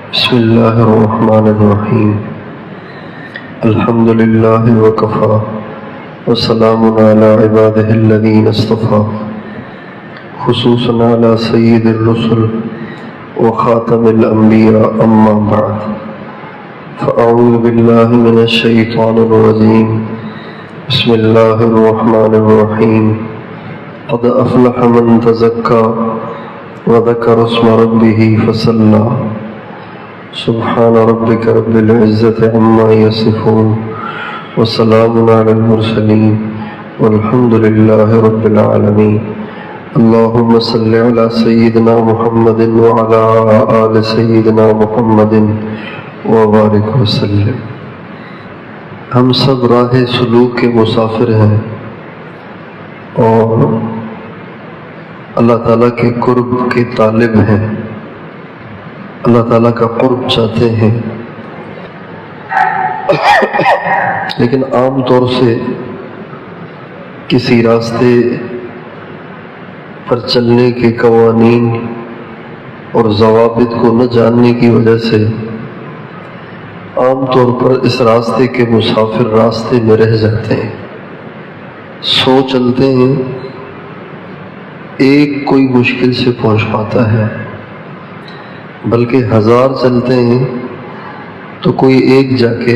بسم الله الرحمن الرحيم. الحمد لله وكفى وسلام على عباده الذين اصطفى، خصوصا على سيد الرسل وخاتم الأنبياء، أما بعد، فأعوذ بالله من الشيطان الرجيم. بسم الله الرحمن الرحيم. قد أفلح من تزكى وذكر اسم ربه فصلى. سبحان ربك رب العزة عما يصفون وسلام على المرسلين والحمد لله رب العالمين. اللهم صل على سيدنا محمد وعلى آل سيدنا محمد وبارک وسلم. ہم سب راہ سلوک کے مسافر ہیں اور اللہ تعالیٰ کے قرب کے طالب ہیں، اللہ تعالیٰ کا قرب چاہتے ہیں، لیکن عام طور سے کسی راستے پر چلنے کے قوانین اور ضوابط کو نہ جاننے کی وجہ سے عام طور پر اس راستے کے مسافر راستے میں رہ جاتے ہیں. سو چلتے ہیں، ایک کوئی مشکل سے پہنچ پاتا ہے، بلکہ 1000 چلتے ہیں تو کوئی ایک جا کے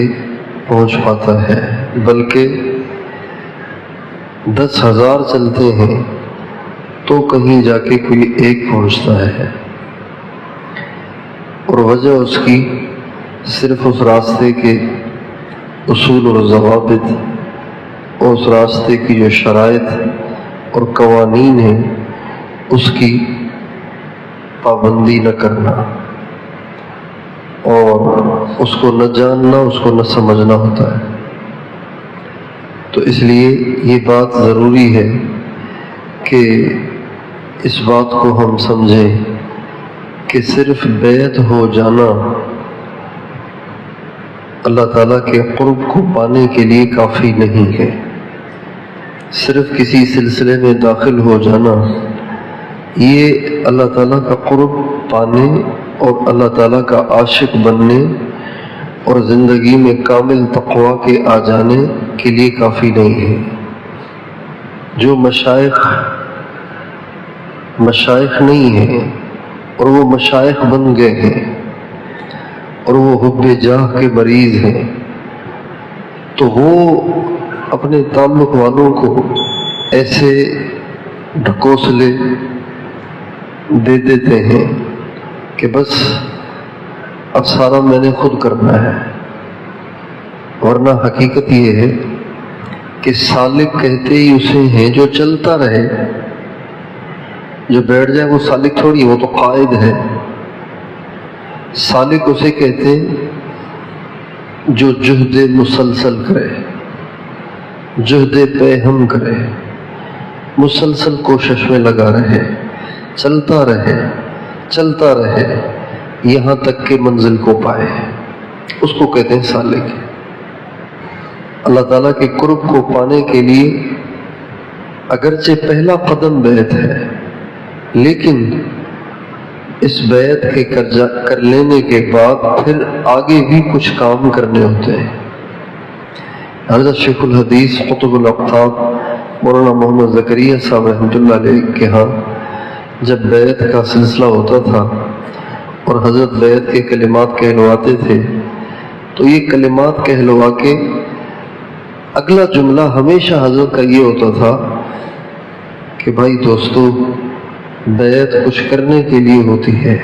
پہنچ پاتا ہے، بلکہ 10,000 چلتے ہیں تو کہیں جا کے کوئی ایک پہنچتا ہے. اور وجہ اس کی صرف اس راستے کے اصول اور ضوابط اور اس راستے کی جو شرائط اور قوانین ہیں اس کی پابندی نہ کرنا اور اس کو نہ جاننا، اس کو نہ سمجھنا ہوتا ہے. تو اس لیے یہ بات ضروری ہے کہ اس بات کو ہم سمجھیں کہ صرف بیعت ہو جانا اللہ تعالیٰ کے قرب کو پانے کے لیے کافی نہیں ہے. صرف کسی سلسلے میں داخل ہو جانا یہ اللہ تعالیٰ کا قرب پانے اور اللہ تعالیٰ کا عاشق بننے اور زندگی میں کامل تقوی کے آ جانے کے لیے کافی نہیں ہے. جو مشائخ نہیں ہیں اور وہ مشائخ بن گئے ہیں اور وہ حب جاہ کے مریض ہیں، تو وہ اپنے تعلق والوں کو ایسے ڈھکوسلے دے دیتے ہیں کہ بس اب سارا میں نے خود کرنا ہے. ورنہ حقیقت یہ ہے کہ سالک کہتے ہی اسے ہیں جو چلتا رہے. جو بیٹھ جائے وہ سالک تھوڑی، وہ تو قائد ہے. سالک اسے کہتے جو جہد مسلسل کرے، جہد پہم کرے، مسلسل کوشش میں لگا رہے، چلتا رہے یہاں تک کہ منزل کو پائے، اس کو کہتے ہیں سالک. اللہ تعالیٰ کے قرب کو پانے کے لیے اگرچہ پہلا قدم بیعت ہے، لیکن اس بیعت کے کر لینے کے بعد پھر آگے بھی کچھ کام کرنے ہوتے ہیں. حضرت شیخ الحدیث قطب الاقطاب مولانا محمد زکریا صاحب رحمۃ اللہ علیہ کے ہاں جب بیعت کا سلسلہ ہوتا تھا اور حضرت بیعت کے کلمات کہلواتے تھے تو یہ کلمات کہلوا کے اگلا جملہ ہمیشہ حضرت کا یہ ہوتا تھا کہ بھائی دوستو، بیعت کچھ کرنے کے لیے ہوتی ہے.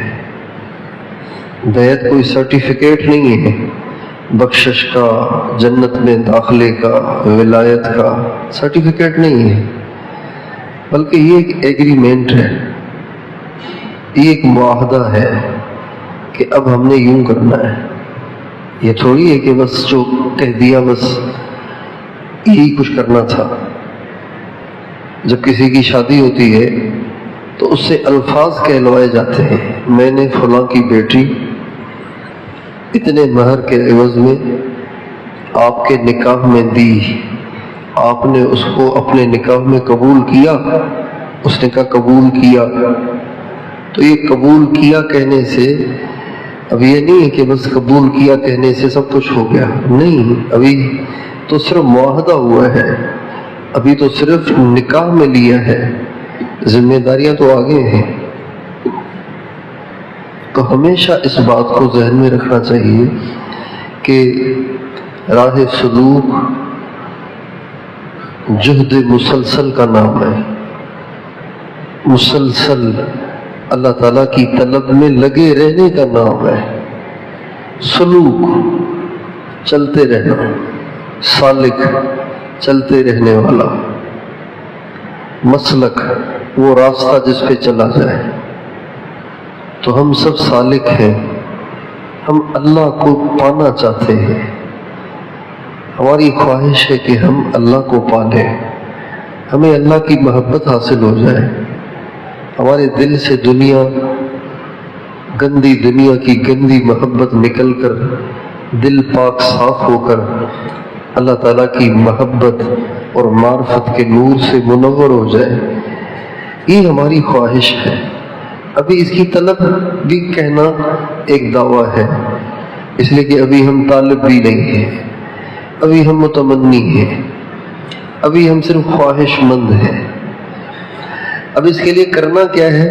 بیعت کوئی سرٹیفکیٹ نہیں ہے بخشش کا، جنت میں داخلے کا، ولایت کا سرٹیفکیٹ نہیں ہے، بلکہ یہ ایک ایگریمنٹ ہے، یہ ایک معاہدہ ہے کہ اب ہم نے یوں کرنا ہے. یہ تھوڑی ہے کہ بس جو کہہ دیا بس یہی کچھ کرنا تھا. جب کسی کی شادی ہوتی ہے تو اس سے الفاظ کہلوائے جاتے ہیں، میں نے فلاں کی بیٹی اتنے مہر کے عوض میں آپ کے نکاح میں دی، آپ نے اس کو اپنے نکاح میں قبول کیا، اس نے کہا قبول کیا. تو یہ قبول کیا کہنے سے اب یہ نہیں ہے کہ بس قبول کیا کہنے سے سب کچھ ہو گیا، نہیں، ابھی تو صرف معاہدہ ہوا ہے، ابھی تو صرف نکاح میں لیا ہے، ذمہ داریاں تو آگے ہیں۔ تو ہمیشہ اس بات کو ذہن میں رکھنا چاہیے کہ راہ سلوک جہد مسلسل کا نام ہے، مسلسل اللہ تعالیٰ کی طلب میں لگے رہنے کا نام ہے۔ سلوک چلتے رہنا، سالک چلتے رہنے والا، مسلک وہ راستہ جس پہ چلا جائے۔ تو ہم سب سالک ہیں، ہم اللہ کو پانا چاہتے ہیں، ہماری خواہش ہے کہ ہم اللہ کو پالیں، ہمیں اللہ کی محبت حاصل ہو جائے، ہمارے دل سے دنیا، گندی دنیا کی گندی محبت نکل کر دل پاک صاف ہو کر اللہ تعالیٰ کی محبت اور معرفت کے نور سے منور ہو جائے، یہ ہماری خواہش ہے۔ ابھی اس کی طلب بھی کہنا ایک دعویٰ ہے، اس لیے کہ ابھی ہم طالب بھی نہیں ہیں، ابھی ہم متمنی ہیں، ابھی ہم صرف خواہش مند ہیں۔ اب اس کے لیے کرنا کیا ہے؟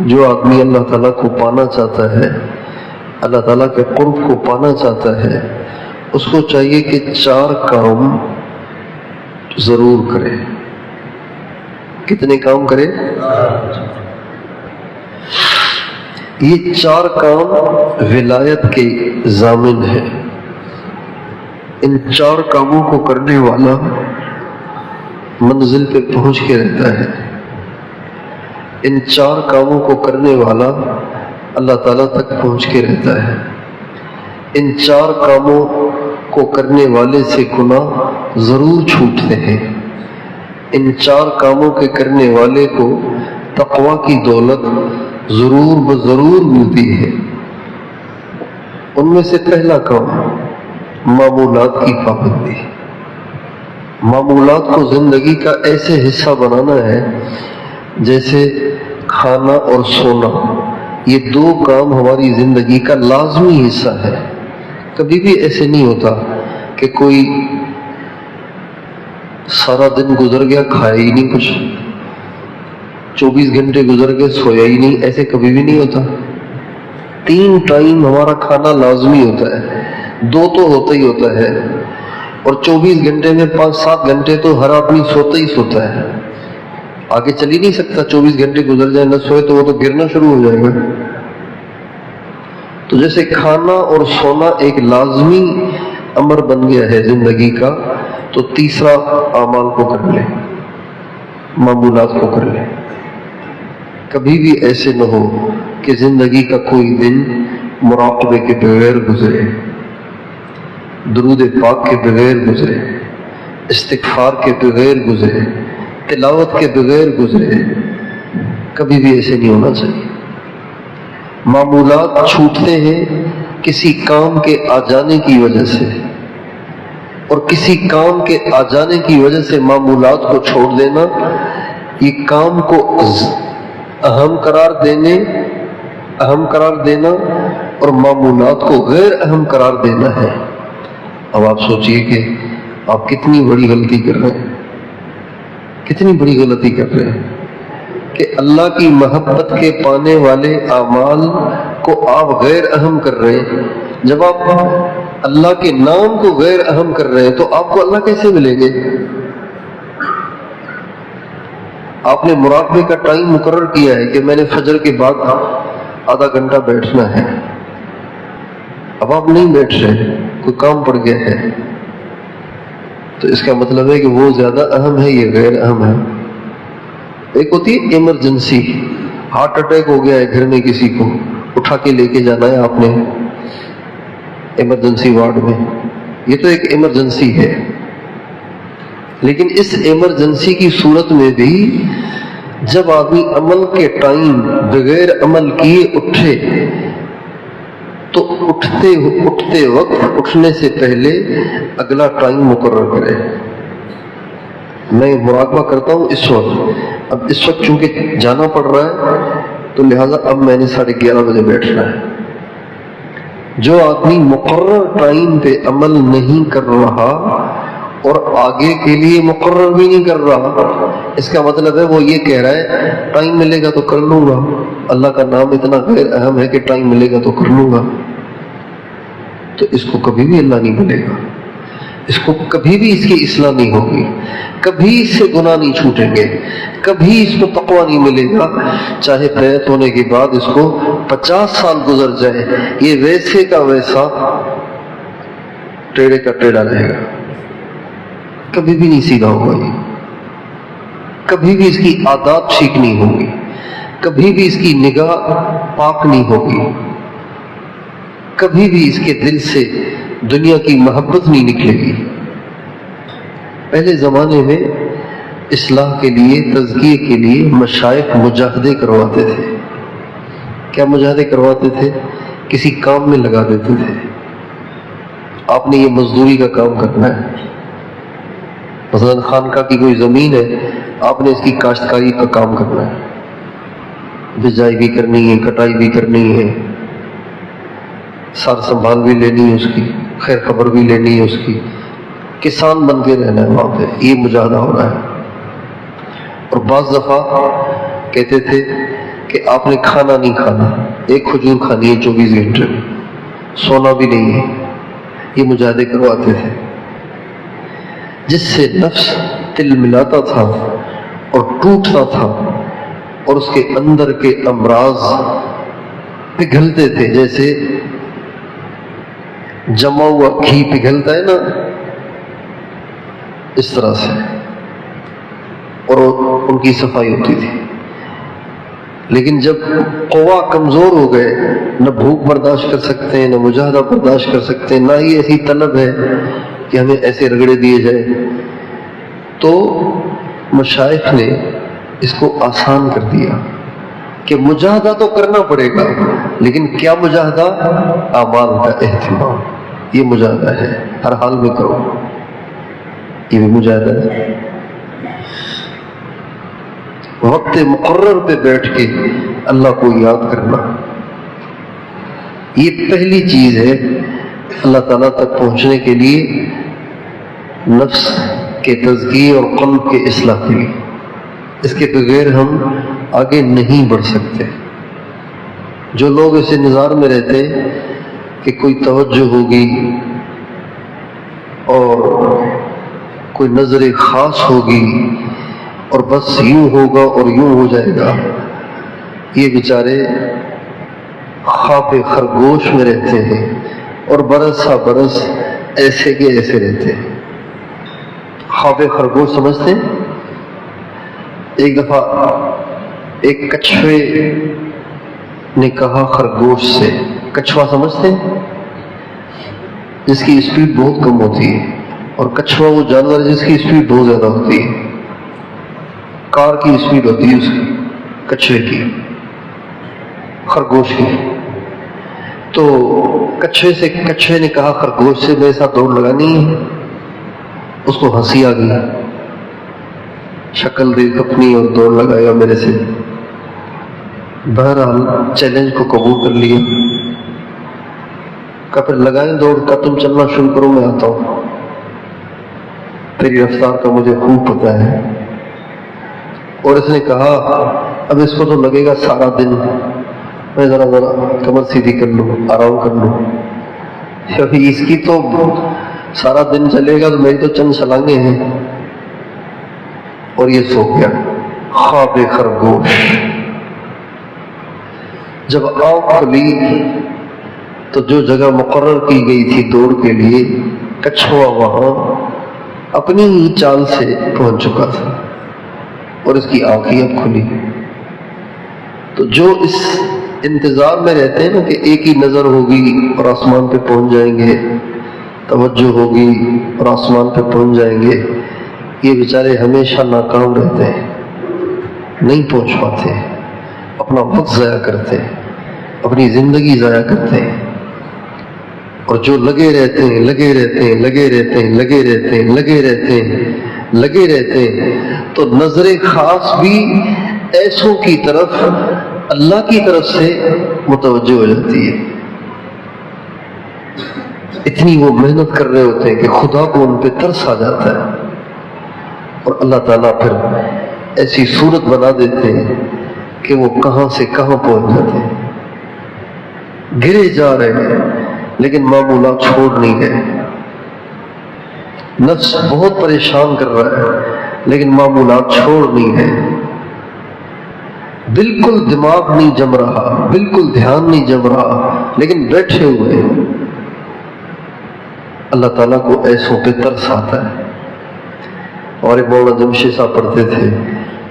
جو آدمی اللہ تعالیٰ کو پانا چاہتا ہے، اللہ تعالیٰ کے قرب کو پانا چاہتا ہے، اس کو چاہیے کہ 4 کام ضرور کرے۔ کتنے کام کرے؟ یہ 4 کام ولایت کے ضامن ہیں۔ ان 4 کاموں کو کرنے والا منزل پہ پہنچ کے رہتا ہے۔ ان 4 کاموں کو کرنے والا اللہ تعالیٰ تک پہنچ کے رہتا ہے۔ ان 4 کاموں کو کرنے والے سے گناہ ضرور چھوٹتے ہیں۔ ان 4 کاموں کے کرنے والے کو تقویٰ کی دولت ضرور ملتی ہے۔ ان میں سے پہلا کام معمولات کی پابندی۔ معمولات کو زندگی کا ایسے حصہ بنانا ہے جیسے کھانا اور سونا، یہ 2 کام ہماری زندگی کا لازمی حصہ ہے۔ کبھی بھی ایسے نہیں ہوتا کہ کوئی سارا دن گزر گیا کھایا ہی نہیں کچھ، 24 گھنٹے گزر گئے سویا ہی نہیں، ایسے کبھی بھی نہیں ہوتا۔ 3 ٹائم ہمارا کھانا لازمی ہوتا ہے، 2 تو ہوتا ہی ہوتا ہے، اور 24 گھنٹے میں 5-7 گھنٹے تو ہر آدمی سوتا ہی سوتا ہے، آگے چل ہی نہیں سکتا۔ 24 گھنٹے گزر جائیں نہ سوئے تو وہ تو گرنا شروع ہو جائے گا۔ تو جیسے کھانا اور سونا ایک لازمی امر بن گیا ہے زندگی کا، تو تیسرا اعمال کو کر لے، معمولات کو کر لے۔ کبھی بھی ایسے نہ ہو کہ زندگی کا کوئی دن مراقبے کے بغیر گزرے، درود پاک کے بغیر گزرے، استغفار کے بغیر گزرے، تلاوت کے بغیر گزرے۔ کبھی بھی ایسے نہیں ہونا چاہیے۔ معمولات چھوٹتے ہیں کسی کام کے آ جانے کی وجہ سے، اور کسی کام کے آ جانے کی وجہ سے معمولات کو چھوڑ دینا، یہ کام کو اہم قرار دینا اور معمولات کو غیر اہم قرار دینا ہے۔ اب آپ سوچئے کہ آپ کتنی بڑی غلطی کر رہے ہیں، کتنی بڑی غلطی کر رہے ہیں کہ اللہ کی محبت کے پانے والے اعمال کو آپ غیر اہم کر رہے ہیں۔ جب آپ اللہ کے نام کو غیر اہم کر رہے ہیں تو آپ کو اللہ کیسے ملیں گے؟ آپ نے مراقبے کا ٹائم مقرر کیا ہے کہ میں نے فجر کے بعد آدھا گھنٹہ بیٹھنا ہے، اب آپ نہیں بیٹھ رہے، کوئی کام پڑ گیا ہے، تو اس کا مطلب ہے کہ وہ زیادہ اہم ہے، یہ غیر اہم ہے۔ ایک ہوتی ہے ایمرجنسی، ہارٹ اٹیک ہو گیا ہے گھر میں، کسی کو اٹھا کے لے کے جانا ہے آپ نے ایمرجنسی وارڈ میں، یہ تو ایک ایمرجنسی ہے۔ لیکن اس ایمرجنسی کی صورت میں بھی جب آدمی عمل کے ٹائم بغیر عمل کیے اٹھے تو اٹھتے وقت اٹھنے سے پہلے اگلا ٹائم مقرر کرے۔ میں مراقبہ کرتا ہوں اس وقت، اب اس وقت چونکہ جانا پڑ رہا ہے تو لہٰذا اب میں نے 11:30 بجے بیٹھنا ہے۔ جو آدمی مقرر ٹائم پہ عمل نہیں کر رہا اور آگے کے لیے مقرر بھی نہیں کر رہا، اس کا مطلب ہے وہ یہ کہہ رہا ہے ٹائم ملے گا تو کر لوں گا، اللہ کا نام اتنا غیر اہم ہے کہ ٹائم ملے گا تو کر لوں گا، تو اس کو کبھی بھی اللہ نہیں ملے گا، اس کو کبھی بھی اس کی اصلاح نہیں ہوگی، کبھی اس سے گناہ نہیں چھوٹیں گے، کبھی اس کو تقویٰ نہیں ملے گا، چاہے بیعت ہونے کے بعد اس کو 50 سال گزر جائے، یہ ویسے کا ویسا ٹیڑھے کا ٹیڑھا رہے گا، کبھی بھی نہیں سیدھا ہوگا، یہ کبھی بھی اس کی عادات ٹھیک نہیں ہوگی، کبھی بھی اس کی نگاہ پاک نہیں ہوگی، کبھی بھی اس کے دل سے دنیا کی محبت نہیں نکلے گی۔ پہلے زمانے میں اصلاح کے لیے، تزکیے کے لیے مشائخ مجاہدے کرواتے تھے۔ کیا مجاہدے کرواتے تھے؟ کسی کام میں لگا دیتے تھے، آپ نے یہ مزدوری کا کام کرنا ہے، مثلا خانقاہ کی کوئی زمین ہے، آپ نے اس کی کاشتکاری کا کام کرنا ہے، بجائی بھی کرنی ہے، کٹائی بھی کرنی ہے، سار سنبھال بھی لینی ہے، اس کی خیر خبر بھی لینی ہے، اس کی کسان بن کے رہنا ہے وہاں پہ، یہ مجاہدہ ہو رہا ہے۔ اور بعض دفعہ کہتے تھے کہ آپ نے کھانا نہیں کھانا، ایک کھجور کھانی ہے 24 گھنٹے میں، سونا بھی نہیں ہے، یہ مجاہدے کرواتے تھے، جس سے نفس تل ملاتا تھا اور ٹوٹتا تھا اور اس کے اندر کے امراض پگھلتے تھے، جیسے جمع ہوا گھی پگھلتا ہے نا، اس طرح سے، اور ان کی صفائی ہوتی تھی۔ لیکن جب قوا کمزور ہو گئے، نہ بھوک برداشت کر سکتے ہیں، نہ مجاہدہ برداشت کر سکتے ہیں، نہ ہی ایسی طلب ہے کہ ہمیں ایسے رگڑے دیے جائے، تو مشائخ نے اس کو آسان کر دیا کہ مجاہدہ تو کرنا پڑے گا، لیکن کیا مجاہدہ؟ اعمال کا اہتمام، یہ مجاہدہ ہے، ہر حال میں کرو، یہ بھی مجاہدہ ہے۔ وقت مقرر پہ بیٹھ کے اللہ کو یاد کرنا، یہ پہلی چیز ہے اللہ تعالیٰ تک پہنچنے کے لیے، نفس کے تزکیے اور قلب کے اصلاح کے لیے۔ اس کے بغیر ہم آگے نہیں بڑھ سکتے۔ جو لوگ اس انتظار میں رہتے کہ کوئی توجہ ہوگی اور کوئی نظر خاص ہوگی اور بس یوں ہوگا اور یوں ہو جائے گا، یہ بیچارے خواب خرگوش میں رہتے ہیں اور برس ہا برس ایسے کے ایسے رہتے ہیں۔ خواب خرگوش سمجھتے ہیں؟ ایک دفعہ ایک کچھوے نے کہا خرگوش سے، کچھوا سمجھتے ہیں؟ جس کی اسپیڈ بہت کم ہوتی ہے، اور کچھوا وہ جانور ہے جس کی اسپیڈ بہت زیادہ ہوتی ہے، کار کی اسپیڈ ہوتی ہے اس کی، کچھوے کی، خرگوش کی۔ تو کچھوے نے کہا خرگوش سے میرے ساتھ دوڑ لگانی ہے، اس کو ہنسی آ گئی، شکل دیکھ اپنی اور دوڑ لگایا میرے سے۔ بہرحال چیلنج کو قبول کر لیا، کہا پھر لگائیں دوڑ، کا تم چلنا شروع کرو، میں آتا ہوں، تیری رفتار کا مجھے خوب پتہ ہے۔ اور اس نے کہا اب اس کو تو لگے گا سارا دن، میں ذرا کمر سیدھی کر لوں، آرام کر لوں، ابھی اس کی تو سارا دن چلے گا، تو میری تو چند چھلانگیں ہیں، اور یہ سو گیا۔ خواب خرگوش۔ جب آنکھ کھلی تو جو جگہ مقرر کی گئی تھی دوڑ کے لیے، کچھوا وہاں اپنی ہی چال سے پہنچ چکا تھا، اور اس کی آنکھیں اب کھلی۔ تو جو اس انتظار میں رہتے ہیں نا کہ ایک ہی نظر ہوگی اور آسمان پہ پہنچ جائیں گے، توجہ ہوگی اور آسمان پہ پہنچ جائیں گے، یہ بیچارے ہمیشہ ناکام رہتے ہیں، نہیں پہنچ پاتے، اپنا وقت ضائع کرتے ہیں، اپنی زندگی ضائع کرتے ہیں۔ اور جو لگے رہتے ہیں لگے رہتے ہیں لگے رہتے ہیں لگے رہتے ہیں لگے رہتے ہیں لگے رہتے ہیں، تو نظر خاص بھی ایسوں کی طرف اللہ کی طرف سے متوجہ ہو جاتی ہے. اتنی وہ محنت کر رہے ہوتے ہیں کہ خدا کو ان پہ ترس آ جاتا ہے، اور اللہ تعالیٰ پھر ایسی صورت بنا دیتے ہیں کہ وہ کہاں سے کہاں پہنچ جاتے ہیں. گرے جا رہے ہیں لیکن معمولات چھوڑ نہیں گئے. نفس بہت پریشان کر رہا ہے لیکن معمولات چھوڑ نہیں گئے. بالکل دماغ نہیں جم رہا، بالکل دھیان نہیں جم رہا، لیکن بیٹھے ہوئے. اللہ تعالیٰ کو ایسوں پہ ترس آتا ہے. اور ایک مولانا جمشید صاحب پڑھتے تھے،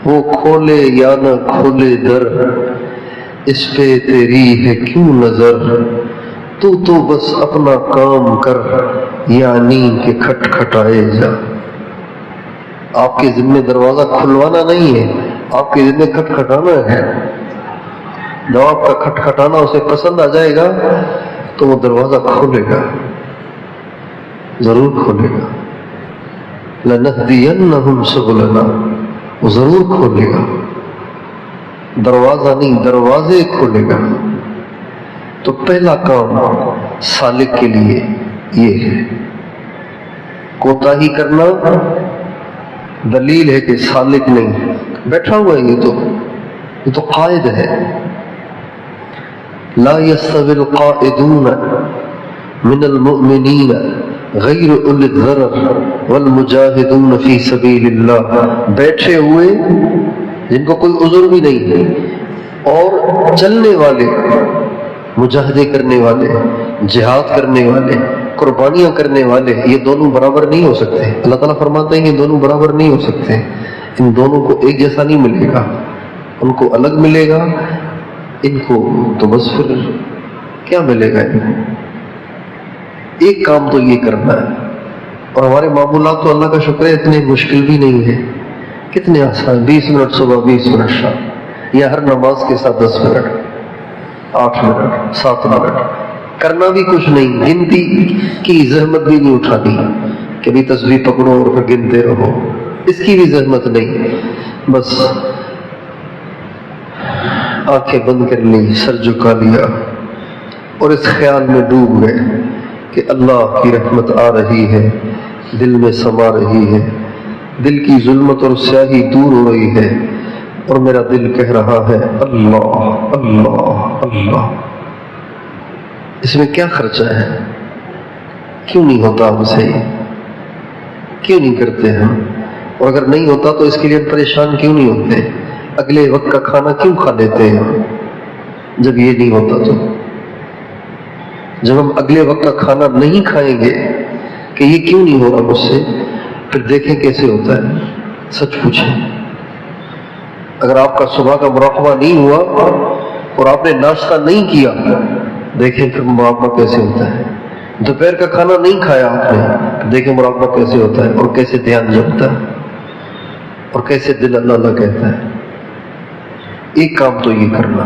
وہ کھولے یا نہ کھولے در، اس پہ تیری ہے کیوں نظر، تو بس اپنا کام کر، یعنی کہ کھٹکھٹائے جا. آپ کے ذمہ دروازہ کھلوانا نہیں ہے، آپ کے ذمہ کھٹکھٹانا ہے. جب آپ کا کھٹکھٹانا اسے پسند آ جائے گا تو وہ دروازہ کھولے گا، ضرور کھولے گا. لَنَهْدِيَنَّهُمْ سُبُلَنَا، وہ ضرور کھولے گا. دروازہ نہیں، دروازے کھولے گا. تو پہلا کام سالک کے لیے یہ ہے. کوتاہی کرنا دلیل ہے کہ سالک نہیں. بیٹھا ہوا ہے یہ تو قائد ہے. لا يستوي القائدون من المؤمنین غیر اولی الضرر والمجاہدون فی سبیل اللہ. بیٹھے ہوئے جن کو کوئی عذر بھی نہیں ہے، اور چلنے والے، مجاہدے کرنے والے، جہاد کرنے والے، قربانیاں کرنے والے، یہ دونوں برابر نہیں ہو سکتے. اللہ تعالیٰ فرماتے ہیں کہ دونوں برابر نہیں ہو سکتے. ان دونوں کو ایک جیسا نہیں ملے گا، ان کو الگ ملے گا. ان کو تو بس پھر کیا ملے گا؟ ان کو ایک کام تو یہ کرنا ہے. اور ہمارے معمولات تو اللہ کا شکر ہے اتنے مشکل بھی نہیں ہے، کتنے آسان. 20 منٹ صبح، 20 منٹ شام، یا ہر نماز کے ساتھ 10 منٹ، 8 منٹ، 7 منٹ. کرنا بھی کچھ نہیں، گنتی کی زحمت بھی نہیں اٹھانی کہ بھی تسبیح پکڑو اور پھر گنتے رہو، اس کی بھی زحمت نہیں. بس آنکھیں بند کر لی، سر جھکا لیا، اور اس خیال میں ڈوب گئے کہ اللہ کی رحمت آ رہی ہے، دل میں سما رہی ہے، دل کی ظلمت اور سیاہی دور ہو رہی ہے، اور میرا دل کہہ رہا ہے اللہ اللہ اللہ. اس میں کیا خرچہ ہے؟ کیوں نہیں ہوتا ہم سے؟ کیوں نہیں کرتے ہم؟ اور اگر نہیں ہوتا تو اس کے لیے پریشان کیوں نہیں ہوتے؟ اگلے وقت کا کھانا کیوں کھا لیتے ہیں جب یہ نہیں ہوتا؟ تو جب ہم اگلے وقت کا کھانا نہیں کھائیں گے کہ یہ کیوں نہیں ہو رہا مجھ سے، پھر دیکھیں کیسے ہوتا ہے. سچ پوچھیں، اگر آپ کا صبح کا مراقبہ نہیں ہوا اور آپ نے ناشتہ نہیں کیا، دیکھیں پھر مراقبہ کیسے ہوتا ہے. دوپہر کا کھانا نہیں کھایا آپ نے، دیکھیں مراقبہ کیسے ہوتا ہے، اور کیسے دھیان جمتا ہے، اور کیسے دل اللہ اللہ کہتا ہے. ایک کام تو یہ کرنا.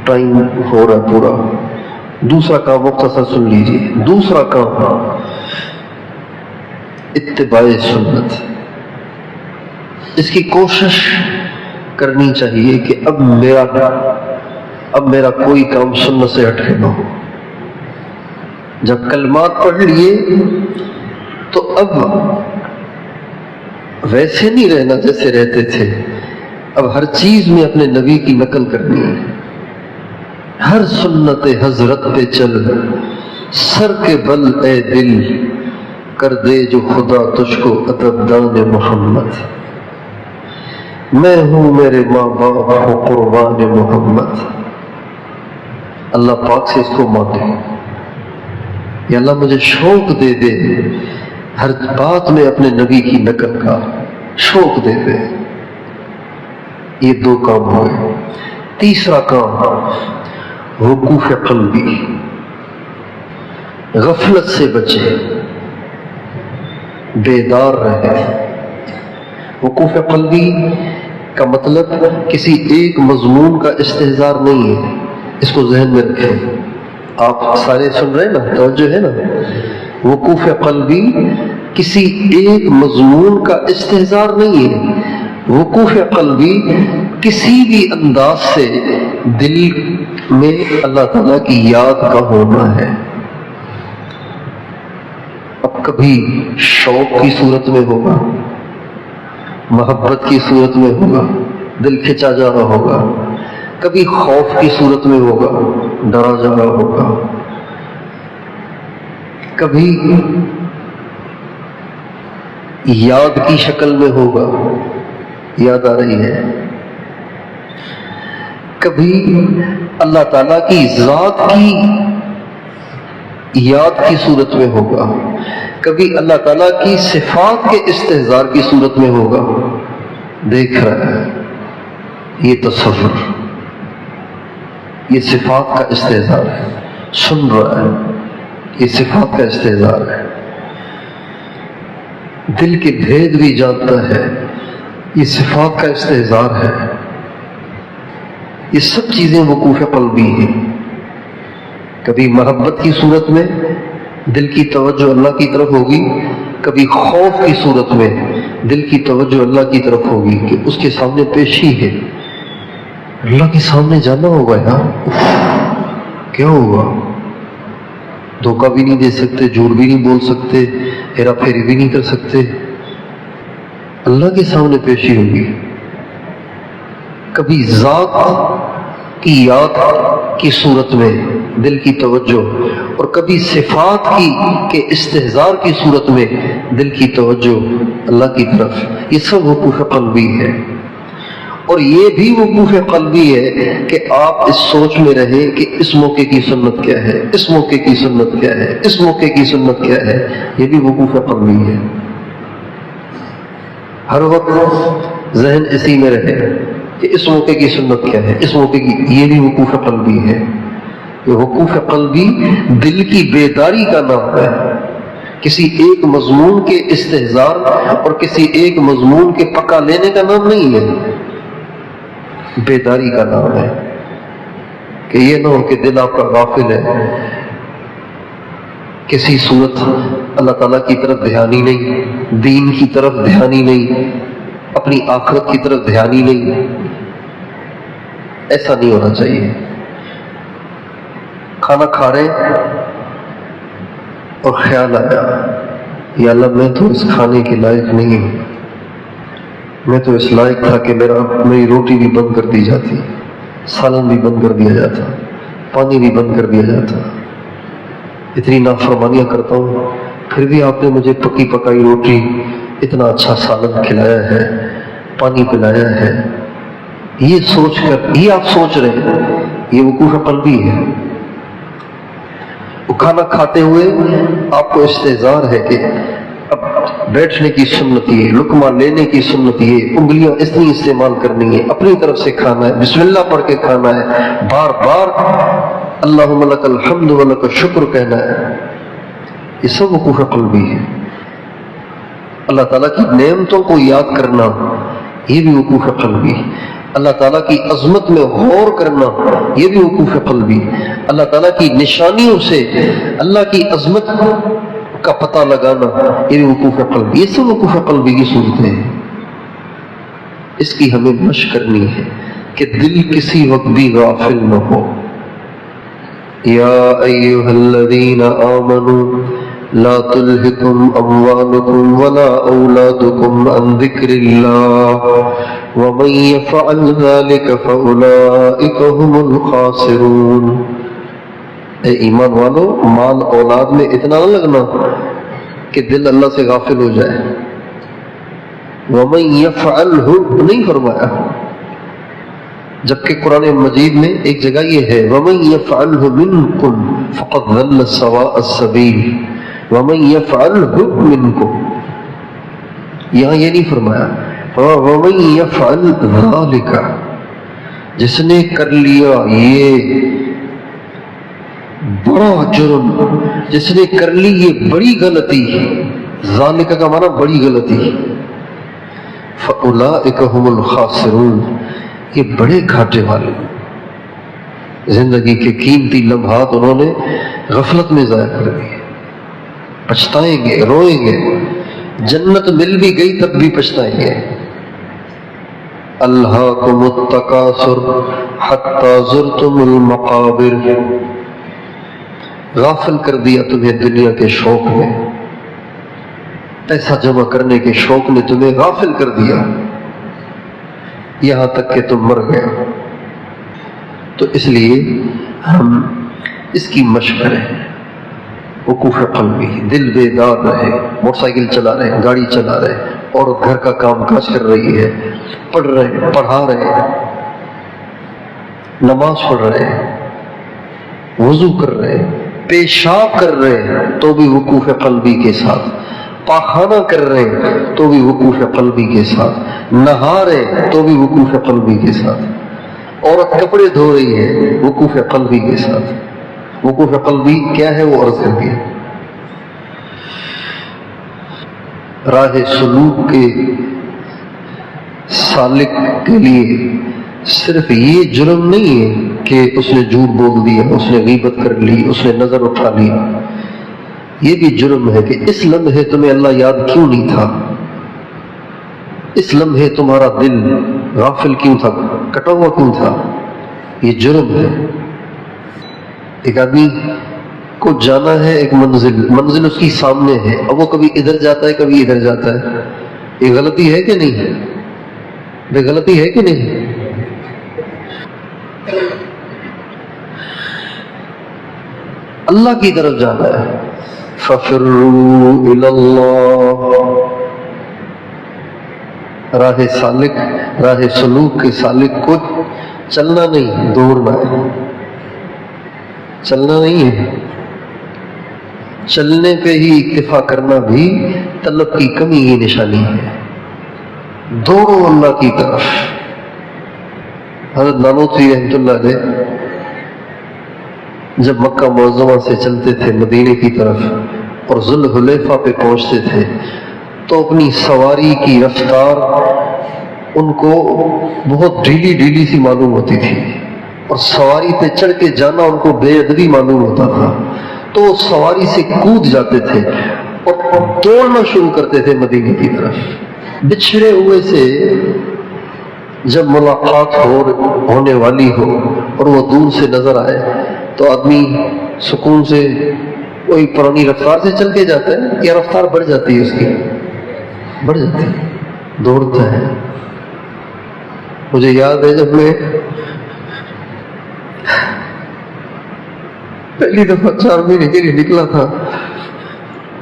ٹائم ہو رہا پورا. دوسرا کام مختصر سن لیجیے. دوسرا کام اتباع سنت. اس کی کوشش کرنی چاہیے کہ اب میرا کوئی کام سنت سے ہٹ کے نہ ہو. جب کلمات پڑھ لیے تو اب ویسے نہیں رہنا جیسے رہتے تھے. اب ہر چیز میں اپنے نبی کی نقل کرنی ہے. ہر سنت حضرت پہ چل، سر کے بل اے دل، کر دے جو خدا تجھ کو ادب دان محمد. میں ہوں میرے ماں باپ ہو قربان محمد. اللہ پاک سے اس کو مانگے یا اللہ مجھے شوق دے دے ہر بات میں اپنے نبی کی نقل کا شوق دے دے. یہ دو کام ہوئے. تیسرا کام وقوف قلبی. غفلت سے بچے، بیدار رہے. وقوف قلبی کا مطلب کسی ایک مضمون کا استحضار نہیں ہے. اس کو ذہن میں رکھیں. آپ سارے سن رہے ہیں نا، توجہ ہے نا. وقوف قلبی کسی ایک مضمون کا استحضار نہیں ہے. وقوف قلبی کسی بھی انداز سے دل میں اللہ تعالیٰ کی یاد کا ہونا ہے. اب کبھی شوق کی صورت میں ہوگا، محبت کی صورت میں ہوگا، دل کھنچا جا رہا ہوگا، کبھی خوف کی صورت میں ہوگا، ڈرا جا رہا ہوگا، کبھی یاد کی شکل میں ہوگا، یاد آ رہی ہے، کبھی اللہ تعالیٰ کی ذات کی یاد کی صورت میں ہوگا، کبھی اللہ تعالیٰ کی صفات کے استحضار کی صورت میں ہوگا. دیکھ رہا ہے یہ تصور، یہ صفات کا استحضار ہے. سن رہا ہے یہ صفات کا استحضار ہے. دل کے بھید بھی جانتا ہے یہ صفات کا استحضار ہے. یہ سب چیزیں وقوف قلبی ہیں. کبھی محبت کی صورت میں دل کی توجہ اللہ کی طرف ہوگی، کبھی خوف کی صورت میں دل کی توجہ اللہ کی طرف ہوگی کہ اس کے سامنے پیشی ہے. اللہ کے سامنے جانا ہوگا یار، کیا ہوگا؟ دھوکہ بھی نہیں دے سکتے، جھوٹ بھی نہیں بول سکتے، ہیرا پھیری بھی نہیں کر سکتے. اللہ کے سامنے پیشی ہوگی. کبھی ذات کی یاد کی صورت میں دل کی توجہ، اور کبھی صفات کی کے استحضار کی صورت میں دل کی توجہ اللہ کی طرف. یہ سب وقوف قلبی ہے. اور یہ بھی وقوف قلبی ہے کہ آپ اس سوچ میں رہیں کہ اس موقع کی سنت کیا ہے، اس موقع کی سنت کیا ہے، اس موقع کی سنت کیا ہے. یہ بھی وقوف قلبی ہے. ہر وقت ذہن اسی میں رہے کہ اس موقع کی سنت کیا ہے، اس موقع کی. یہ بھی وقوف قلبی ہے. یہ وقوف قلبی دل کی بیداری کا نام ہے. کسی ایک مضمون کے استحضار اور کسی ایک مضمون کے پکا لینے کا نام نہیں ہے، بیداری کا نام ہے. کہ یہ نہ ہو کہ دل آپ کا غافل ہے، کسی صورت اللہ تعالیٰ کی طرف دھیان ہی نہیں، دین کی طرف دھیان ہی نہیں، اپنی آخرت کی طرف دھیان ہی نہیں. ایسا نہیں ہونا چاہیے. کھانا کھا رہے اور خیال آیا یا اللہ میں تو اس کھانے کے لائق نہیں ہوں، میں تو اس لائق تھا کہ میری روٹی بھی بند کر دی جاتی، سالن بھی بند کر دیا جاتا، پانی بھی بند کر دیا جاتا. اتنی نافرمانیاں کرتا ہوں پھر بھی آپ نے مجھے پکی پکائی روٹی، اتنا اچھا سالن کھلایا ہے، پانی پلایا ہے. یہ سوچ کر یہ آپ سوچ رہے ہیں، یہ وقوف قلبی ہے. وہ کھانا کھاتے ہوئے آپ کو استحضار ہے کہ اب بیٹھنے کی سنت یہ، لقمہ لینے کی سنت یہ، انگلیاں اتنی استعمال کرنی ہے، اپنی طرف سے کھانا ہے، بسم اللہ پڑھ کے کھانا ہے، بار بار اللہم لک الحمد ولک الشکر کہنا ہے. یہ سب وقوف قلبی ہے. اللہ تعالیٰ کی نعمتوں کو یاد کرنا، یہ بھی وقوف قلبی. اللہ تعالیٰ کی عظمت میں غور کرنا، یہ بھی وقوف قلبی. اللہ تعالیٰ کی نشانیوں سے اللہ کی عظمت کا پتہ لگانا، یہ بھی وقوف قلبی. یہ سب وقوف قلبی کی صورتیں ہیں. اس کی ہمیں مشق کرنی ہے کہ دل کسی وقت بھی غافل نہ ہو. یا ایھا الذین آمنوا لا تلہکم اموالکم ولا اولادکم عن ذکر اللہ ومن یفعل ذلک فاولئک هم الخاسرون. اے ایمان والو، مال اولاد میں اتنا نہ لگنا کہ دل اللہ سے غافل ہو جائے. ومن یفعلہ نہیں فرمایا، جبکہ قرآن مجید میں ایک جگہ یہ ہے ومن یفعلہ منکم فقد ضل سواء السبیل، ومن یفعلہ منکم. یہاں یہ نہیں فرمایا ومن یفعل ذالک، جس نے کر لیا یہ بڑا جرم، جس نے کر لی یہ بڑی غلطی، ذالک کا معنی بڑی غلطی، فاولئک هم الخاسرون، یہ بڑے گھاٹے والے. زندگی کے قیمتی لمحات انہوں نے غفلت میں ضائع کر دیے. پچھتائیں گے، روئیں گے. جنت مل بھی گئی تب بھی پچھتائیں گے. الہاکم التکاثر حتی زرتم المقابر، غافل کر دیا تمہیں دنیا کے شوق نے، پیسہ جمع کرنے کے شوق نے تمہیں غافل کر دیا یہاں تک کہ تم مر گئے۔ تو اس لیے ہم اس کی مشق کریں، وقوف قلبی، دل بیدار رہے، موٹر سائیکل چلا رہے ہیں، گاڑی چلا رہے ہیں، عورت گھر کا کام کاج کر رہی ہے، پڑھ رہے ہیں، پڑھا رہے ہیں، نماز پڑھ رہے ہیں، وضو کر رہے ہیں، پیشاب کر رہے ہیں تو بھی وقوف قلبی کے ساتھ، پاخانہ کر رہے ہیں تو بھی وقوف قلبی کے ساتھ، نہا رہے تو بھی وقوف قلبی کے ساتھ، عورت کپڑے دھو رہی ہے وقوف قلبی کے ساتھ۔ وقوف قلبی کیا ہے وہ عرض کر دیا۔ راہ سلوک کے سالک کے لیے صرف یہ جرم نہیں ہے کہ اس نے جھوٹ بول دیا، اس نے غیبت کر لی، اس نے نظر اٹھا لی، یہ بھی جرم ہے کہ اس لمحے تمہیں اللہ یاد کیوں نہیں تھا، اس لمحے تمہارا دل غافل کیوں تھا، کٹا ہوا کیوں تھا، یہ جرم ہے۔ ایک آدمی کو جانا ہے ایک منزل اس کی سامنے ہے، اب وہ کبھی ادھر جاتا ہے کبھی ادھر جاتا ہے، یہ غلطی ہے کہ نہیں؟ بے غلطی ہے کہ نہیں؟ اللہ کی طرف جانا ہے، فَفِرُّوا إِلَى اللَّهِ، راہ سالک، راہ سلوک کے سالک کو چلنا نہیں، دوڑنا ہے، چلنا نہیں ہے۔ چلنے پہ ہی اکتفا کرنا بھی طلب کی کمی کی نشانی ہے۔ دوڑو اللہ کی طرف۔ حضرت نانوتوی رحمۃ اللہ علیہ جب مکہ معظمہ سے چلتے تھے مدینے کی طرف اور ذوالحلیفہ پہ پہنچتے تھے تو اپنی سواری کی رفتار ان کو بہت ڈھیلی ڈھیلی سی معلوم ہوتی تھی، اور سواری پہ چڑھ کے جانا ان کو بے ادبی معلوم ہوتا تھا، تو وہ سواری سے کود جاتے تھے اور دوڑنا شروع کرتے تھے مدینے کی طرف۔ بچھڑے ہوئے سے جب ملاقات ہونے والی ہو اور وہ دور سے نظر آئے تو آدمی سکون سے وہی پرانی رفتار سے چل کے جاتا ہے یا رفتار بڑھ جاتی ہے، اس کی بڑھ جاتی ہے، دوڑتا ہے۔ مجھے یاد ہے جب میں پہلی دفعہ 4 مہینے کے لیے نکلا تھا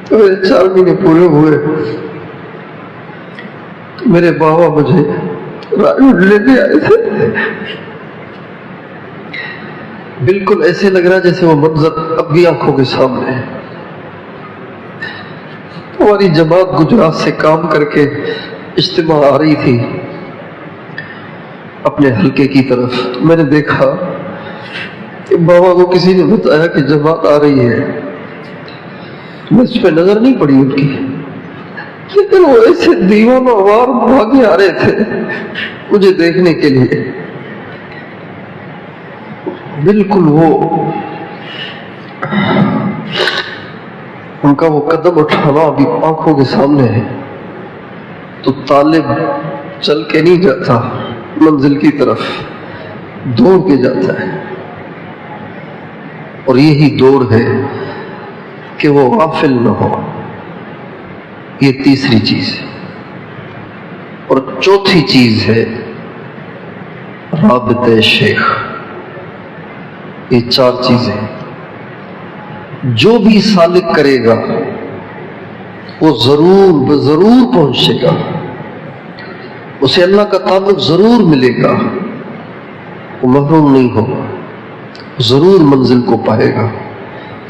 تو میرے 4 مہینے پورے ہوئے تو میرے بابا مجھے لینے آئے تھے، بالکل ایسے لگ رہا جیسے وہ منظر اب بھی آنکھوں کے سامنے ہے۔ ہماری جماعت گجرات سے کام کر کے اجتماع آ رہی تھی اپنے حلقے کی طرف، میں نے دیکھا کہ بابا کو کسی نے بتایا کہ جماعت آ رہی ہے، مجھ پہ نظر نہیں پڑی ان کی، لیکن وہ ایسے دیوانہ وار بھاگے آ رہے تھے مجھے دیکھنے کے لیے، بالکل وہ ان کا وہ قدم اٹھانا ابھی آنکھوں کے سامنے ہے۔ تو طالب چل کے نہیں جاتا منزل کی طرف، دوڑ کے جاتا ہے، اور یہی دوڑ ہے کہ وہ غافل نہ ہو، یہ تیسری چیز ہے۔ اور چوتھی چیز ہے رابطہ شیخ۔ یہ 4 چیزیں جو بھی سالک کرے گا وہ ضرور پہنچے گا، اسے اللہ کا تعلق ضرور ملے گا، وہ محروم نہیں ہوگا، ضرور منزل کو پائے گا،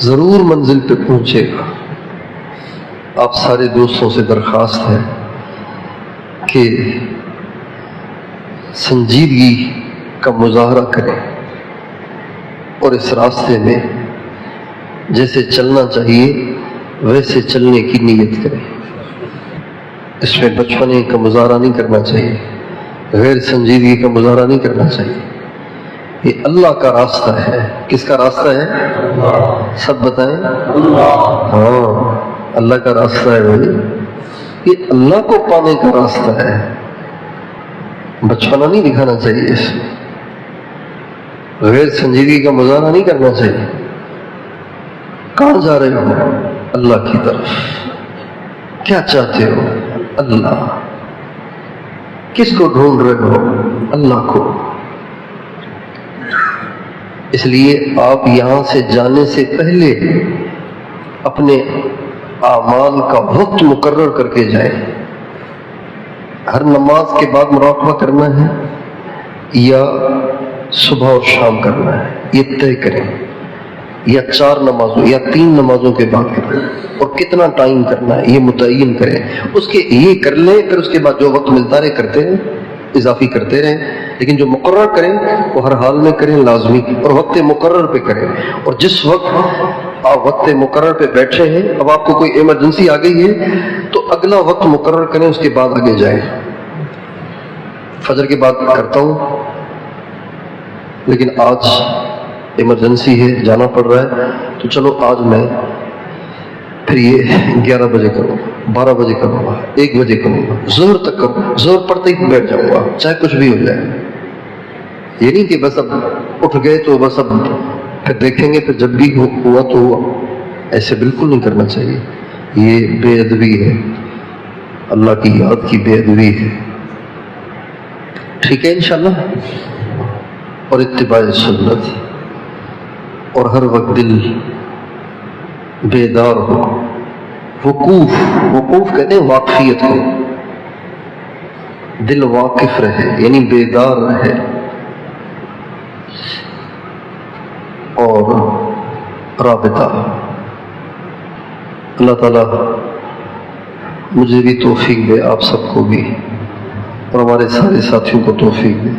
ضرور منزل پہ پہنچے گا۔ آپ سارے دوستوں سے درخواست ہے کہ سنجیدگی کا مظاہرہ کریں اور اس راستے میں جیسے چلنا چاہیے ویسے چلنے کی نیت کریں۔ اس میں بچپنے کا مظاہرہ نہیں کرنا چاہیے، غیر سنجیدگی کا مظاہرہ نہیں کرنا چاہیے۔ یہ اللہ کا راستہ ہے۔ کس کا راستہ ہے؟ سب بتائیں۔ ہاں، اللہ کا راستہ ہے بھائی، یہ اللہ کو پانے کا راستہ ہے۔ بچپنا نہیں دکھانا چاہیے، اس میں غیر سنجیدگی کا مظاہرہ نہیں کرنا چاہیے۔ کہاں جا رہے ہو؟ اللہ کی طرف۔ کیا چاہتے ہو؟ اللہ۔ کس کو ڈھونڈ رہے ہو؟ اللہ کو۔ اس لیے آپ یہاں سے جانے سے پہلے اپنے اعمال کا وقت مقرر کر کے جائیں۔ ہر نماز کے بعد مراقبہ کرنا ہے یا صبح اور شام کرنا ہے، یہ طے کریں، یا 4 نمازوں یا 3 نمازوں کے بعد کریں، اور کتنا ٹائم کرنا ہے یہ متعین کریں۔ اس کے یہ کر لیں، پھر اس کے بعد جو وقت ملتا رہے کرتے رہیں، اضافی کرتے رہیں، لیکن جو مقرر کریں وہ ہر حال میں کریں، لازمی، اور وقت مقرر پہ کریں۔ اور جس وقت آپ وقت مقرر پہ بیٹھے ہیں، اب آپ کو کوئی ایمرجنسی آ گئی ہے تو اگلا وقت مقرر کریں، اس کے بعد آگے جائیں۔ فجر کے بعد کرتا ہوں لیکن آج ایمرجنسی ہے، جانا پڑ رہا ہے، تو چلو آج میں پھر یہ 11 بجے کروں، 12 بجے کروں گا، 1 بجے کروں گا، ظہر تک کروں، ظہر پڑتے ہی بیٹھ جاؤں گا، چاہے کچھ بھی ہو جائے۔ یہ نہیں کہ بس اب اٹھ گئے تو بس اب پھر دیکھیں گے، پھر جب بھی ہوا تو ہوا، ایسے بالکل نہیں کرنا چاہیے۔ یہ بے ادبی ہے، اللہ کی یاد کی بے ادبی ہے۔ ٹھیک ہے انشاءاللہ؟ اور اتباع سنت، اور ہر وقت دل بیدار ہو، وقوف کہتے ہیں واقفیت کو، دل واقف رہے یعنی بیدار رہے، اور رابطہ۔ اللہ تعالیٰ مجھے بھی توفیق دے، آپ سب کو بھی، اور ہمارے سارے ساتھیوں کو توفیق دے۔